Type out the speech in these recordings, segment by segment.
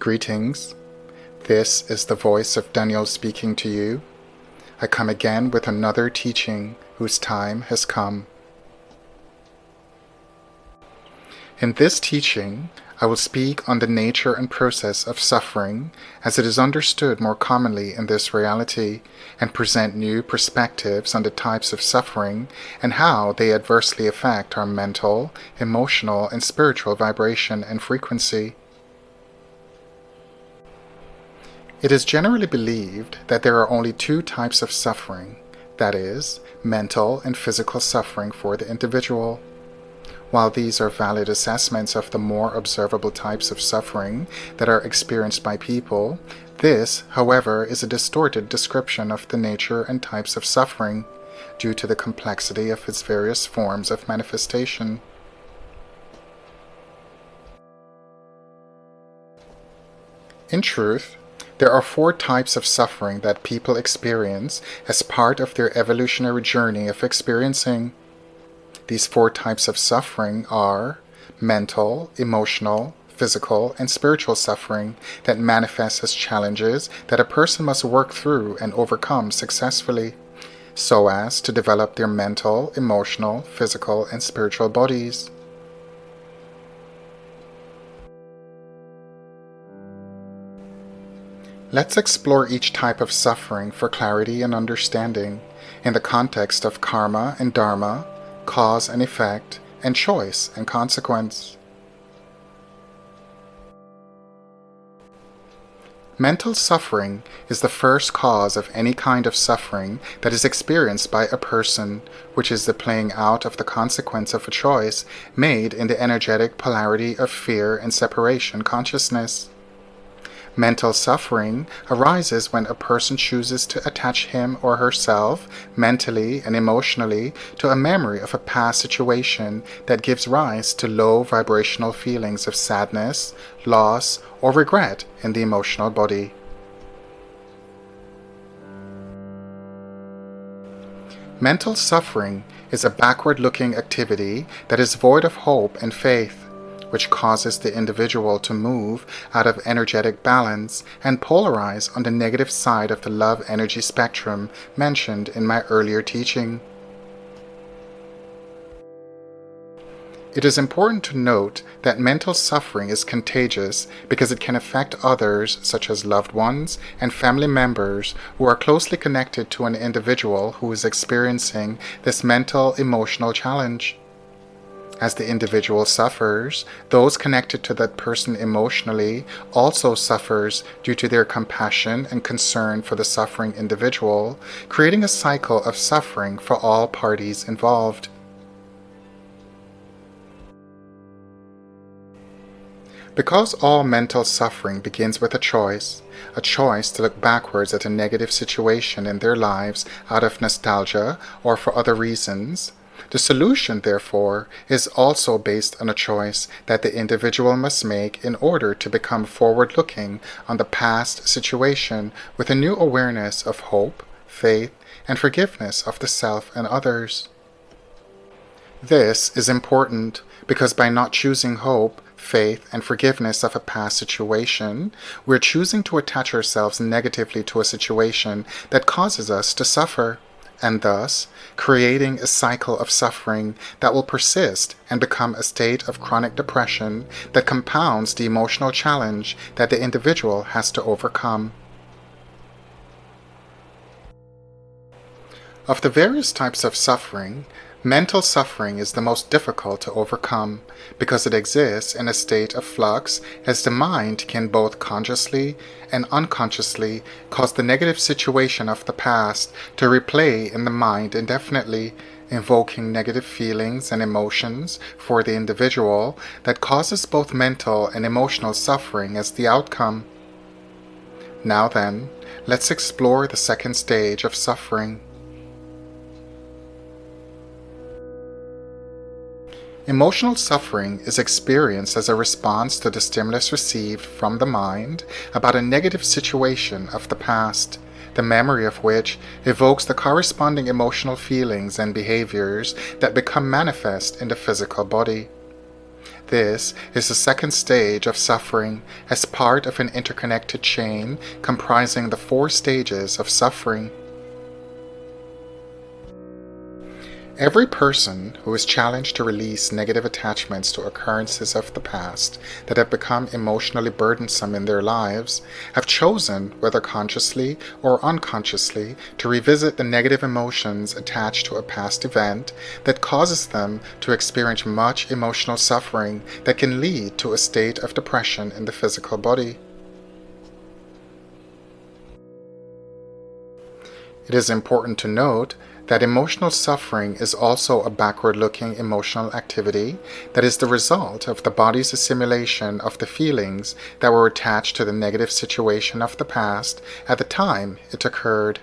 Greetings. This is the voice of Daniel speaking to you. I come again with another teaching whose time has come. In this teaching, I will speak on the nature and process of suffering as it is understood more commonly in this reality, and present new perspectives on the types of suffering and how they adversely affect our mental, emotional, and spiritual vibration and frequency. It is generally believed that there are only two types of suffering, that is, mental and physical suffering for the individual. While these are valid assessments of the more observable types of suffering that are experienced by people, this, however, is a distorted description of the nature and types of suffering due to the complexity of its various forms of manifestation. In truth, there are four types of suffering that people experience as part of their evolutionary journey of experiencing. These four types of suffering are mental, emotional, physical, and spiritual suffering that manifests as challenges that a person must work through and overcome successfully, so as to develop their mental, emotional, physical, and spiritual bodies. Let's explore each type of suffering for clarity and understanding in the context of karma and dharma, cause and effect, and choice and consequence. Mental suffering is the first cause of any kind of suffering that is experienced by a person, which is the playing out of the consequence of a choice made in the energetic polarity of fear and separation consciousness. Mental suffering arises when a person chooses to attach him or herself mentally and emotionally to a memory of a past situation that gives rise to low vibrational feelings of sadness, loss, or regret in the emotional body. Mental suffering is a backward-looking activity that is void of hope and faith, which causes the individual to move out of energetic balance and polarize on the negative side of the love energy spectrum mentioned in my earlier teaching. It is important to note that mental suffering is contagious because it can affect others, such as loved ones and family members who are closely connected to an individual who is experiencing this mental emotional challenge. As the individual suffers, those connected to that person emotionally also suffers due to their compassion and concern for the suffering individual, creating a cycle of suffering for all parties involved. Because all mental suffering begins with a choice to look backwards at a negative situation in their lives out of nostalgia or for other reasons, the solution, therefore, is also based on a choice that the individual must make in order to become forward-looking on the past situation with a new awareness of hope, faith, and forgiveness of the self and others. This is important because by not choosing hope, faith, and forgiveness of a past situation, we're choosing to attach ourselves negatively to a situation that causes us to suffer, and thus creating a cycle of suffering that will persist and become a state of chronic depression that compounds the emotional challenge that the individual has to overcome. Of the various types of suffering, mental suffering is the most difficult to overcome because it exists in a state of flux, as the mind can both consciously and unconsciously cause the negative situation of the past to replay in the mind indefinitely, invoking negative feelings and emotions for the individual that causes both mental and emotional suffering as the outcome. Now then, let's explore the second stage of suffering. Emotional suffering is experienced as a response to the stimulus received from the mind about a negative situation of the past, the memory of which evokes the corresponding emotional feelings and behaviors that become manifest in the physical body. This is the second stage of suffering as part of an interconnected chain comprising the 4 stages of suffering. Every person who is challenged to release negative attachments to occurrences of the past that have become emotionally burdensome in their lives have chosen, whether consciously or unconsciously, to revisit the negative emotions attached to a past event that causes them to experience much emotional suffering that can lead to a state of depression in the physical body. It is important to note that emotional suffering is also a backward-looking emotional activity that is the result of the body's assimilation of the feelings that were attached to the negative situation of the past at the time it occurred.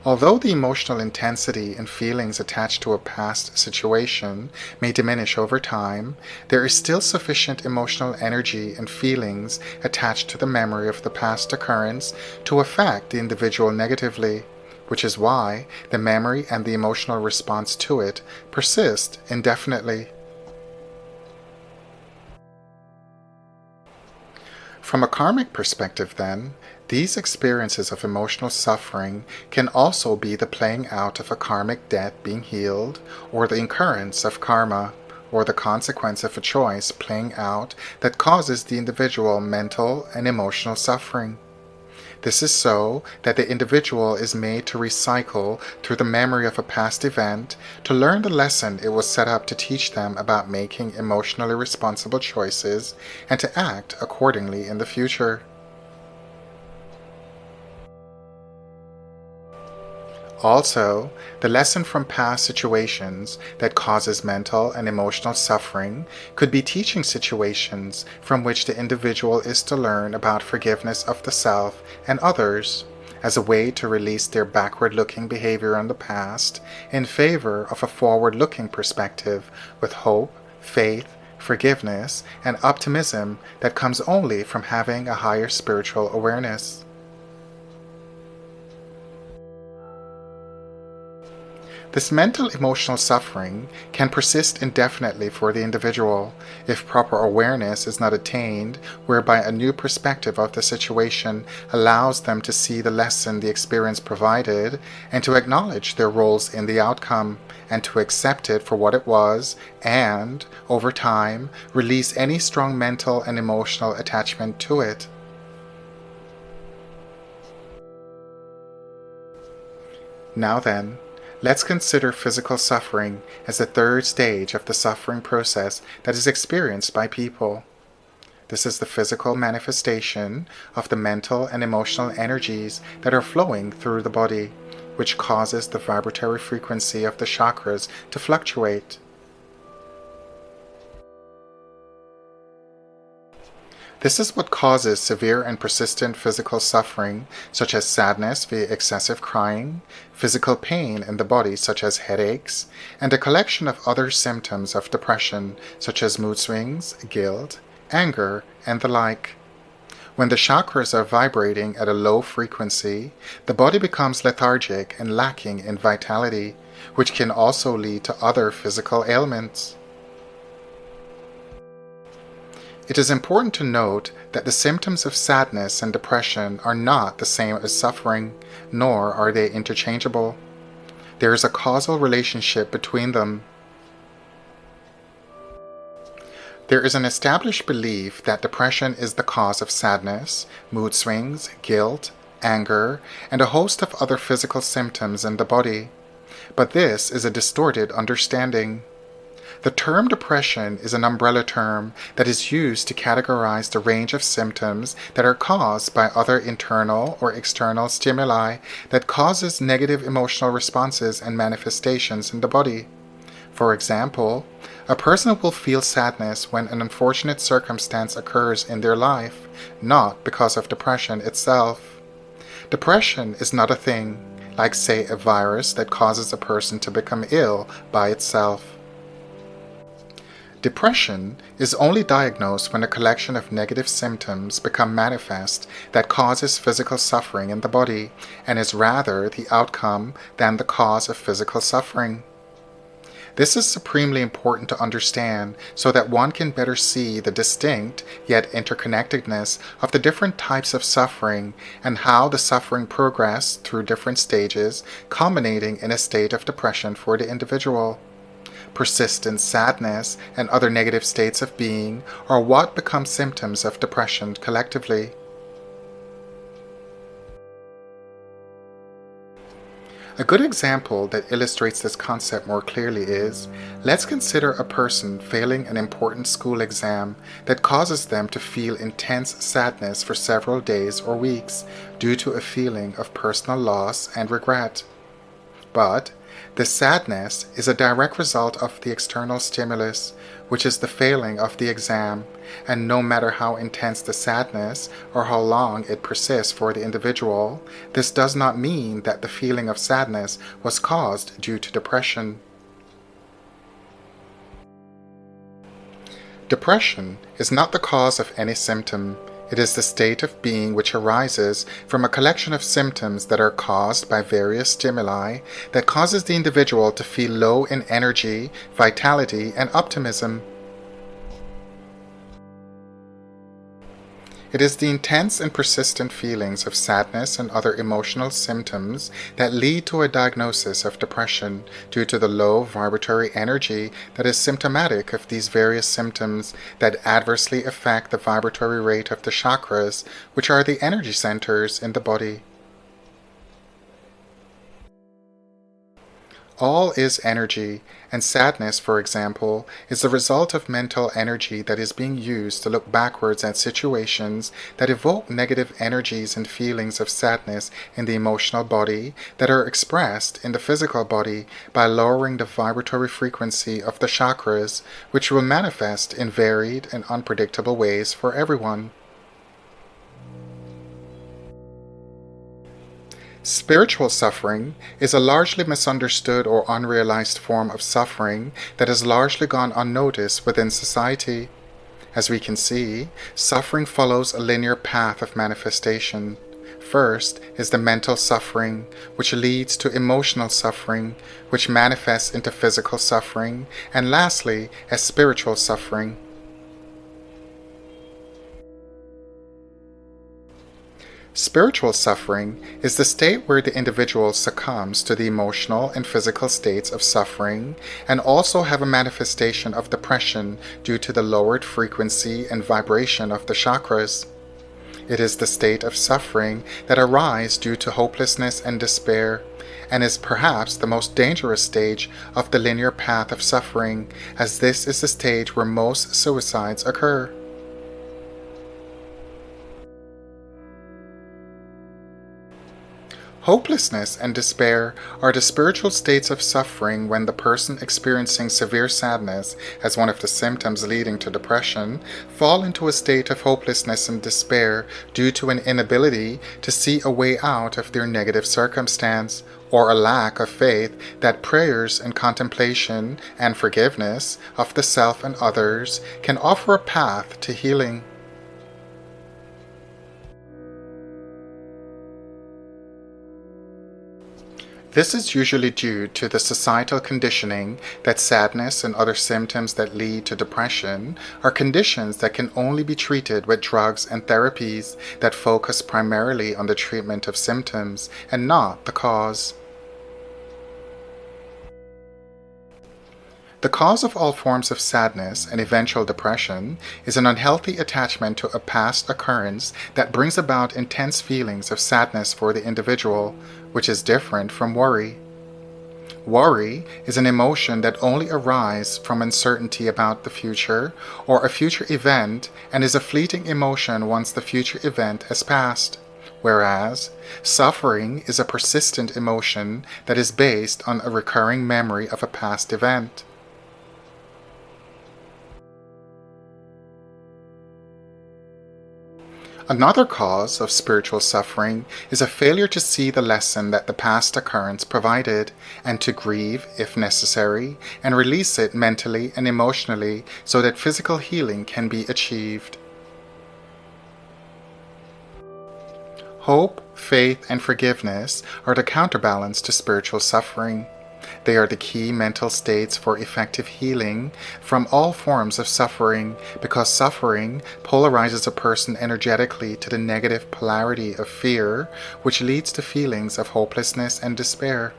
Although the emotional intensity and feelings attached to a past situation may diminish over time, there is still sufficient emotional energy and feelings attached to the memory of the past occurrence to affect the individual negatively, which is why the memory and the emotional response to it persist indefinitely. From a karmic perspective, then, these experiences of emotional suffering can also be the playing out of a karmic debt being healed, or the incurrence of karma, or the consequence of a choice playing out that causes the individual mental and emotional suffering. This is so that the individual is made to recycle through the memory of a past event to learn the lesson it was set up to teach them about making emotionally responsible choices and to act accordingly in the future. Also, the lesson from past situations that causes mental and emotional suffering could be teaching situations from which the individual is to learn about forgiveness of the self and others as a way to release their backward-looking behavior in the past in favor of a forward-looking perspective with hope, faith, forgiveness, and optimism that comes only from having a higher spiritual awareness. This mental emotional suffering can persist indefinitely for the individual if proper awareness is not attained, whereby a new perspective of the situation allows them to see the lesson the experience provided and to acknowledge their roles in the outcome and to accept it for what it was and, over time, release any strong mental and emotional attachment to it. Now then, let's consider physical suffering as the third stage of the suffering process that is experienced by people. This is the physical manifestation of the mental and emotional energies that are flowing through the body, which causes the vibratory frequency of the chakras to fluctuate. This is what causes severe and persistent physical suffering, such as sadness via excessive crying, physical pain in the body, such as headaches, and a collection of other symptoms of depression, such as mood swings, guilt, anger, and the like. When the chakras are vibrating at a low frequency, the body becomes lethargic and lacking in vitality, which can also lead to other physical ailments. It is important to note that the symptoms of sadness and depression are not the same as suffering, nor are they interchangeable. There is a causal relationship between them. There is an established belief that depression is the cause of sadness, mood swings, guilt, anger, and a host of other physical symptoms in the body. But this is a distorted understanding. The term depression is an umbrella term that is used to categorize the range of symptoms that are caused by other internal or external stimuli that causes negative emotional responses and manifestations in the body. For example, a person will feel sadness when an unfortunate circumstance occurs in their life, not because of depression itself. Depression is not a thing, like say a virus that causes a person to become ill by itself. Depression is only diagnosed when a collection of negative symptoms become manifest that causes physical suffering in the body and is rather the outcome than the cause of physical suffering. This is supremely important to understand so that one can better see the distinct yet interconnectedness of the different types of suffering and how the suffering progress through different stages, culminating in a state of depression for the individual. Persistent sadness and other negative states of being are what become symptoms of depression collectively. A good example that illustrates this concept more clearly is, let's consider a person failing an important school exam that causes them to feel intense sadness for several days or weeks due to a feeling of personal loss and regret. But this sadness is a direct result of the external stimulus, which is the failing of the exam, and no matter how intense the sadness or how long it persists for the individual, this does not mean that the feeling of sadness was caused due to depression. Depression is not the cause of any symptom. It is the state of being which arises from a collection of symptoms that are caused by various stimuli that causes the individual to feel low in energy, vitality, and optimism. It is the intense and persistent feelings of sadness and other emotional symptoms that lead to a diagnosis of depression due to the low vibratory energy that is symptomatic of these various symptoms that adversely affect the vibratory rate of the chakras, which are the energy centers in the body. All is energy, and sadness, for example, is the result of mental energy that is being used to look backwards at situations that evoke negative energies and feelings of sadness in the emotional body that are expressed in the physical body by lowering the vibratory frequency of the chakras, which will manifest in varied and unpredictable ways for everyone. Spiritual suffering is a largely misunderstood or unrealized form of suffering that has largely gone unnoticed within society. As we can see, suffering follows a linear path of manifestation. First is the mental suffering, which leads to emotional suffering, which manifests into physical suffering, and lastly, as spiritual suffering. Spiritual suffering is the state where the individual succumbs to the emotional and physical states of suffering and also have a manifestation of depression due to the lowered frequency and vibration of the chakras. It is the state of suffering that arises due to hopelessness and despair, and is perhaps the most dangerous stage of the linear path of suffering, as this is the stage where most suicides occur. Hopelessness and despair are the spiritual states of suffering when the person experiencing severe sadness as one of the symptoms leading to depression fall into a state of hopelessness and despair due to an inability to see a way out of their negative circumstance, or a lack of faith that prayers and contemplation and forgiveness of the self and others can offer a path to healing. This is usually due to the societal conditioning that sadness and other symptoms that lead to depression are conditions that can only be treated with drugs and therapies that focus primarily on the treatment of symptoms and not the cause. The cause of all forms of sadness and eventual depression is an unhealthy attachment to a past occurrence that brings about intense feelings of sadness for the individual, which is different from worry. Worry is an emotion that only arises from uncertainty about the future or a future event and is a fleeting emotion once the future event has passed. Whereas, suffering is a persistent emotion that is based on a recurring memory of a past event. Another cause of spiritual suffering is a failure to see the lesson that the past occurrence provided, and to grieve, if necessary, and release it mentally and emotionally so that physical healing can be achieved. Hope, faith, and forgiveness are the counterbalance to spiritual suffering. They are the key mental states for effective healing from all forms of suffering, because suffering polarizes a person energetically to the negative polarity of fear, which leads to feelings of hopelessness and despair.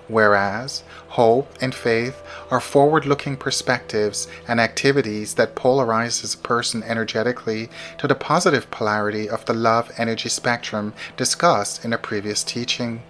Whereas hope and faith are forward-looking perspectives and activities that polarizes a person energetically to the positive polarity of the love energy spectrum discussed in a previous teaching.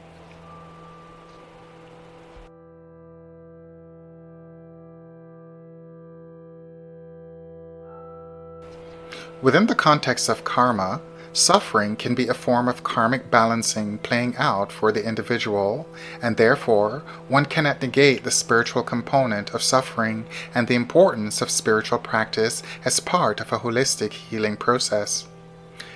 Within the context of karma, suffering can be a form of karmic balancing playing out for the individual, and therefore one cannot negate the spiritual component of suffering and the importance of spiritual practice as part of a holistic healing process.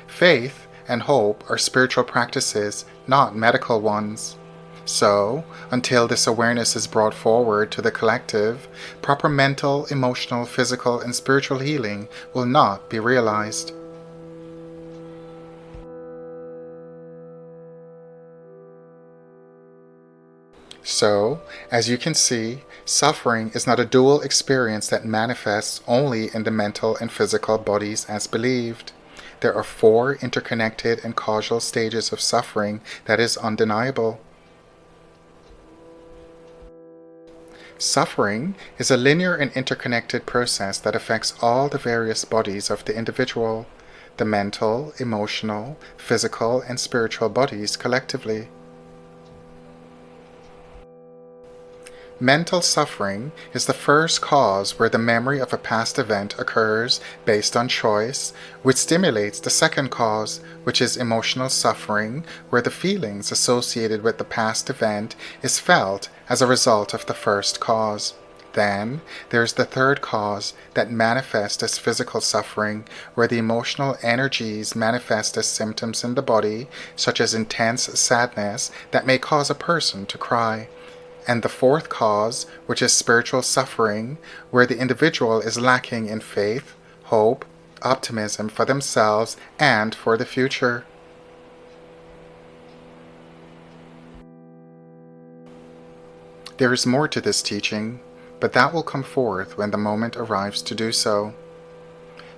Faith and hope are spiritual practices, not medical ones. So, until this awareness is brought forward to the collective, proper mental, emotional, physical, and spiritual healing will not be realized. So, as you can see, suffering is not a dual experience that manifests only in the mental and physical bodies as believed. There are 4 interconnected and causal stages of suffering that is undeniable. Suffering is a linear and interconnected process that affects all the various bodies of the individual, the mental, emotional, physical, and spiritual bodies collectively. Mental suffering is the first cause where the memory of a past event occurs based on choice, which stimulates the second cause, which is emotional suffering, where the feelings associated with the past event is felt as a result of the first cause. Then there is the third cause that manifests as physical suffering, where the emotional energies manifest as symptoms in the body, such as intense sadness that may cause a person to cry. And the fourth cause, which is spiritual suffering, where the individual is lacking in faith, hope, optimism for themselves and for the future. There is more to this teaching, but that will come forth when the moment arrives to do so.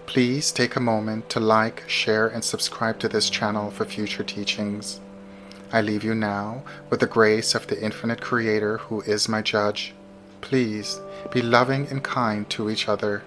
Please take a moment to like, share, and subscribe to this channel for future teachings. I leave you now with the grace of the infinite Creator who is my judge. Please be loving and kind to each other.